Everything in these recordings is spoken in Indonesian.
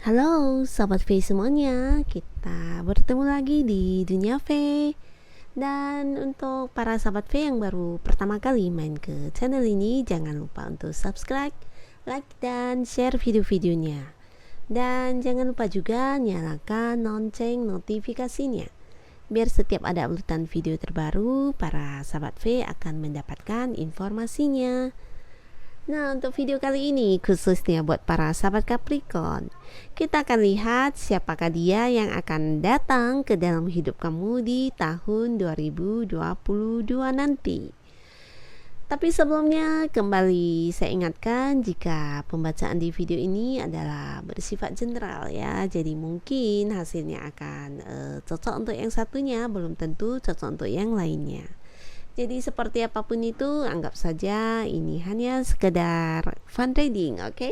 Halo Sobat V semuanya, kita bertemu lagi di Dunia V. Dan untuk para Sobat V yang baru pertama kali main ke channel ini, jangan lupa untuk subscribe, like, dan share video-videonya. Dan jangan lupa juga nyalakan lonceng notifikasinya, biar setiap ada uploadan video terbaru, para Sobat V akan mendapatkan informasinya. Nah, untuk video kali ini khususnya buat para sahabat Capricorn, kita akan lihat siapakah dia yang akan datang ke dalam hidup kamu di tahun 2022 nanti. Tapi sebelumnya kembali saya ingatkan jika pembacaan di video ini adalah bersifat general ya. Jadi mungkin hasilnya akan cocok untuk yang satunya, belum tentu cocok untuk yang lainnya. Jadi seperti apapun itu, anggap saja ini hanya sekedar fun reading, oke?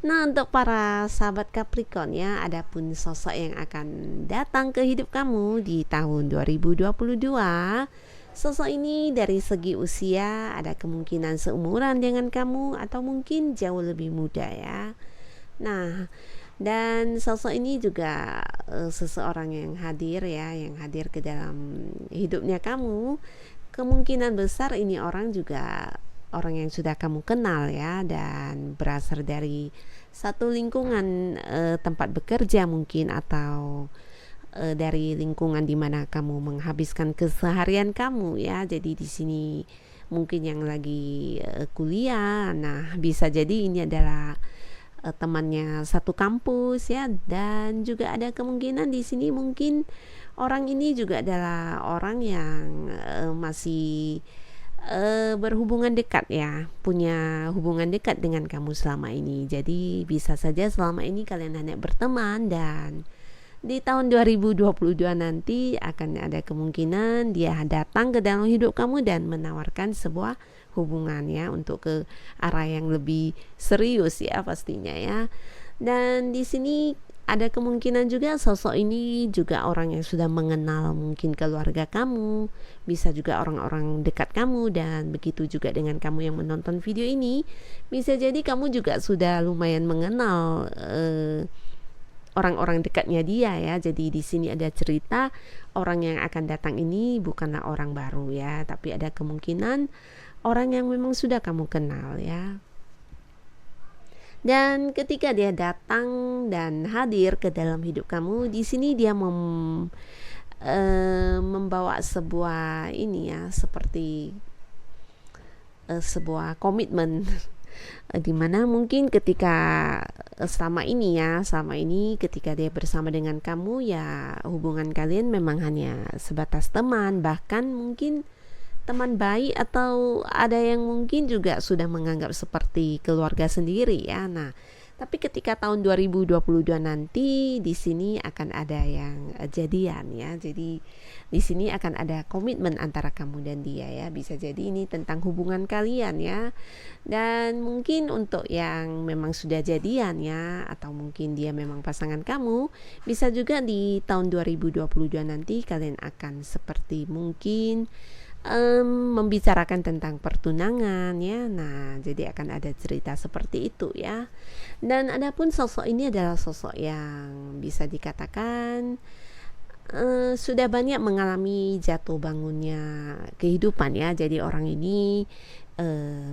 Nah, untuk para sahabat Capricorn ya, adapun sosok yang akan datang ke hidup kamu di tahun 2022, sosok ini dari segi usia ada kemungkinan seumuran dengan kamu atau mungkin jauh lebih muda ya. Nah, dan sosok ini juga seseorang yang hadir ya, yang hadir ke dalam hidupnya kamu. Kemungkinan besar ini orang juga orang yang sudah kamu kenal ya, dan berasal dari satu lingkungan tempat bekerja mungkin, atau dari lingkungan di mana kamu menghabiskan keseharian kamu ya. Jadi di sini mungkin yang lagi kuliah, nah bisa jadi ini adalah temannya satu kampus ya. Dan juga ada kemungkinan di sini mungkin orang ini juga adalah orang yang masih berhubungan dekat ya, punya hubungan dekat dengan kamu selama ini. Jadi bisa saja selama ini kalian hanya berteman, dan di tahun 2022 nanti akan ada kemungkinan dia datang ke dalam hidup kamu dan menawarkan sebuah hubungan ya, untuk ke arah yang lebih serius ya pastinya ya. Dan di sini ada kemungkinan juga sosok ini juga orang yang sudah mengenal mungkin keluarga kamu, bisa juga orang-orang dekat kamu, dan begitu juga dengan kamu yang menonton video ini, bisa jadi kamu juga sudah lumayan mengenal orang-orang dekatnya dia ya. Jadi di sini ada cerita orang yang akan datang ini bukanlah orang baru ya, tapi ada kemungkinan orang yang memang sudah kamu kenal ya. Dan ketika dia datang dan hadir ke dalam hidup kamu, di sini dia membawa sebuah ini ya, seperti sebuah komitmen dimana mungkin ketika selama ini ketika dia bersama dengan kamu ya, hubungan kalian memang hanya sebatas teman, bahkan mungkin teman baik, atau ada yang mungkin juga sudah menganggap seperti keluarga sendiri ya. Nah, tapi ketika tahun 2022 nanti di sini akan ada yang jadian ya. Jadi di sini akan ada komitmen antara kamu dan dia ya. Bisa jadi ini tentang hubungan kalian ya. Dan mungkin untuk yang memang sudah jadian ya, atau mungkin dia memang pasangan kamu, bisa juga di tahun 2022 nanti kalian akan seperti mungkin membicarakan tentang pertunangan ya. Nah, jadi akan ada cerita seperti itu ya. Dan adapun sosok ini adalah sosok yang bisa dikatakan sudah banyak mengalami jatuh bangunnya kehidupan ya. Jadi orang ini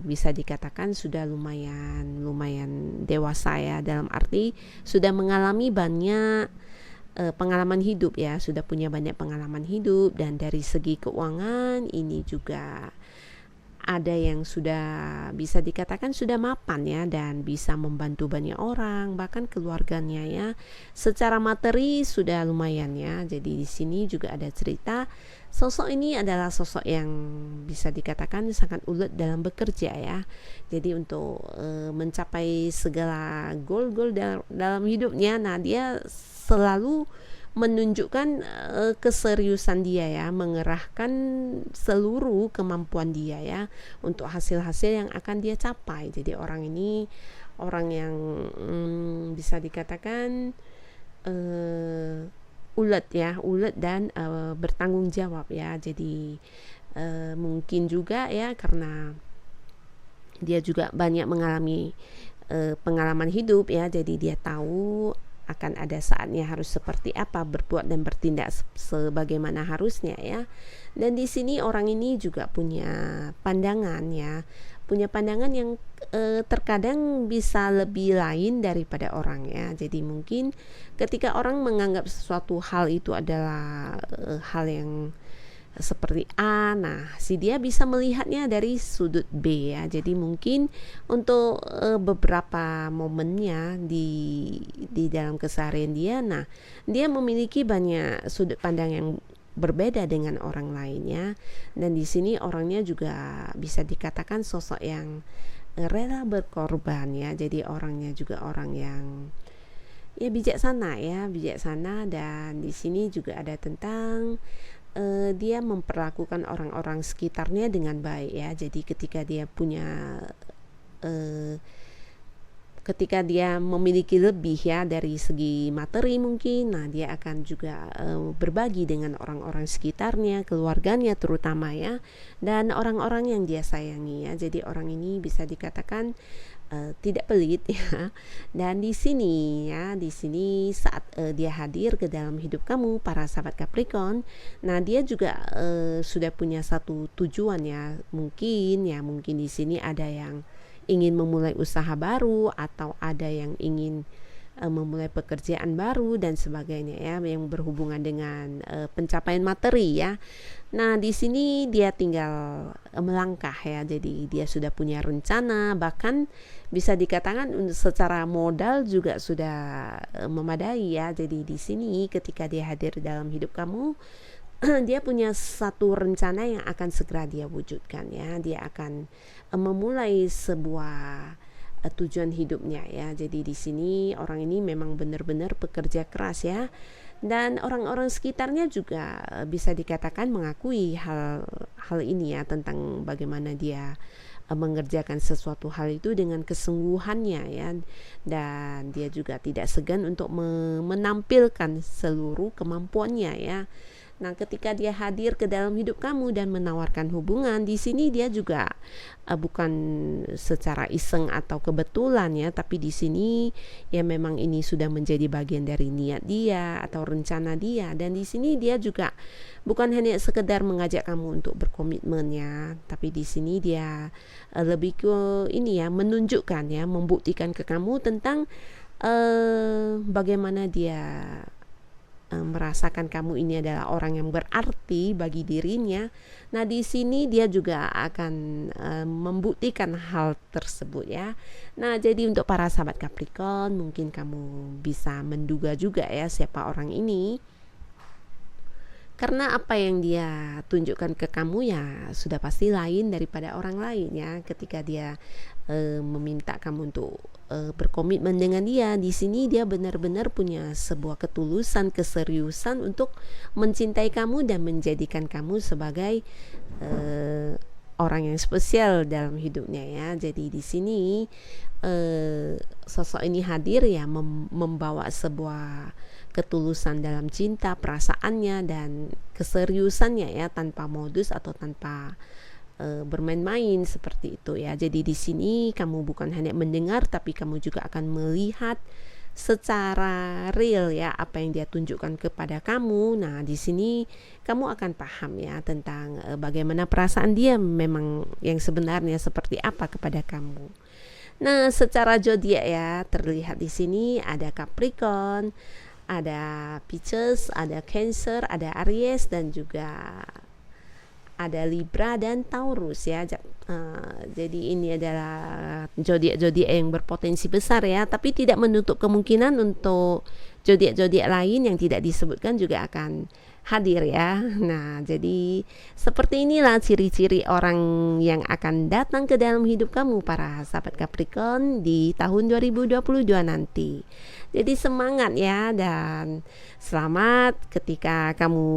bisa dikatakan sudah lumayan dewasa ya, dalam arti sudah mengalami banyak pengalaman hidup ya, sudah punya banyak pengalaman hidup. Dan dari segi keuangan ini juga ada yang sudah bisa dikatakan sudah mapan ya, dan bisa membantu banyak orang, bahkan keluarganya ya. Secara materi sudah lumayan ya. Jadi di sini juga ada cerita sosok ini adalah sosok yang bisa dikatakan sangat ulet dalam bekerja ya. Jadi untuk mencapai segala goal-goal dalam hidupnya, nah dia selalu menunjukkan keseriusan dia ya, mengerahkan seluruh kemampuan dia ya untuk hasil-hasil yang akan dia capai. Jadi orang ini orang yang bisa dikatakan ulet dan bertanggung jawab ya. Jadi mungkin juga ya, karena dia juga banyak mengalami pengalaman hidup ya, jadi dia tahu akan ada saatnya harus seperti apa, berbuat dan bertindak sebagaimana harusnya ya. Dan di sini orang ini juga punya pandangan ya, punya pandangan yang terkadang bisa lebih lain daripada orang ya. Jadi mungkin ketika orang menganggap sesuatu hal itu adalah hal yang seperti A, nah si dia bisa melihatnya dari sudut B ya. Jadi mungkin untuk beberapa momennya di dalam keseharian dia, nah dia memiliki banyak sudut pandang yang berbeda dengan orang lainnya. Dan di sini orangnya juga bisa dikatakan sosok yang rela berkorban ya. Jadi orangnya juga orang yang ya bijaksana ya, bijaksana. Dan di sini juga ada tentang dia memperlakukan orang-orang sekitarnya dengan baik ya. Jadi ketika dia memiliki lebih ya dari segi materi mungkin, nah dia akan juga berbagi dengan orang-orang sekitarnya, keluarganya terutama ya, dan orang-orang yang dia sayangi ya. Jadi orang ini bisa dikatakan tidak pelit ya. Dan di sini saat dia hadir ke dalam hidup kamu para sahabat Capricorn, nah dia juga sudah punya satu tujuan ya. Mungkin di sini ada yang ingin memulai usaha baru, atau ada yang ingin memulai pekerjaan baru dan sebagainya ya, yang berhubungan dengan pencapaian materi ya. Nah di sini dia tinggal melangkah ya. Jadi dia sudah punya rencana, bahkan bisa dikatakan secara modal juga sudah memadai ya. Jadi di sini ketika dia hadir dalam hidup kamu, dia punya satu rencana yang akan segera dia wujudkan ya. Dia akan memulai sebuah tujuan hidupnya ya. Jadi di sini orang ini memang benar-benar pekerja keras ya. Dan orang-orang sekitarnya juga bisa dikatakan mengakui hal ini ya, tentang bagaimana dia mengerjakan sesuatu hal itu dengan kesungguhannya ya. Dan dia juga tidak segan untuk menampilkan seluruh kemampuannya ya. Nah, ketika dia hadir ke dalam hidup kamu dan menawarkan hubungan, di sini dia juga bukan secara iseng atau kebetulan ya, tapi di sini ya memang ini sudah menjadi bagian dari niat dia atau rencana dia. Dan di sini dia juga bukan hanya sekedar mengajak kamu untuk berkomitmen ya, tapi di sini dia lebih ke ini ya, menunjukkan ya, membuktikan ke kamu tentang bagaimana dia merasakan kamu ini adalah orang yang berarti bagi dirinya. Nah, di sini dia juga akan membuktikan hal tersebut ya. Nah, jadi untuk para sahabat Capricorn, mungkin kamu bisa menduga juga ya siapa orang ini. Karena apa yang dia tunjukkan ke kamu ya sudah pasti lain daripada orang lain ya. Ketika dia meminta kamu untuk berkomitmen dengan dia, di sini dia benar-benar punya sebuah ketulusan, keseriusan untuk mencintai kamu dan menjadikan kamu sebagai orang yang spesial dalam hidupnya ya. Jadi di sini sosok ini hadir ya, membawa sebuah ketulusan dalam cinta, perasaannya dan keseriusannya ya, tanpa modus atau tanpa bermain-main seperti itu ya. Jadi di sini kamu bukan hanya mendengar, tapi kamu juga akan melihat secara real ya apa yang dia tunjukkan kepada kamu. Nah, di sini kamu akan paham ya tentang bagaimana perasaan dia memang yang sebenarnya seperti apa kepada kamu. Nah, secara zodiak ya, terlihat di sini ada Capricorn, ada Pisces, ada Cancer, ada Aries, dan juga ada Libra dan Taurus ya. Jadi ini adalah zodiak-zodiak yang berpotensi besar ya, tapi tidak menutup kemungkinan untuk zodiak-zodiak lain yang tidak disebutkan juga akan hadir ya. Nah, jadi seperti inilah ciri-ciri orang yang akan datang ke dalam hidup kamu para sahabat Capricorn di tahun 2022 nanti. Jadi semangat ya, dan selamat ketika kamu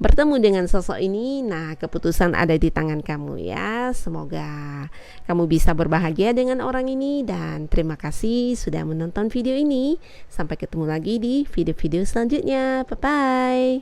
bertemu dengan sosok ini. Nah, keputusan ada di tangan kamu ya. Semoga kamu bisa berbahagia dengan orang ini, dan terima kasih sudah menonton video ini. Sampai ketemu lagi di video-video selanjutnya. Bye bye.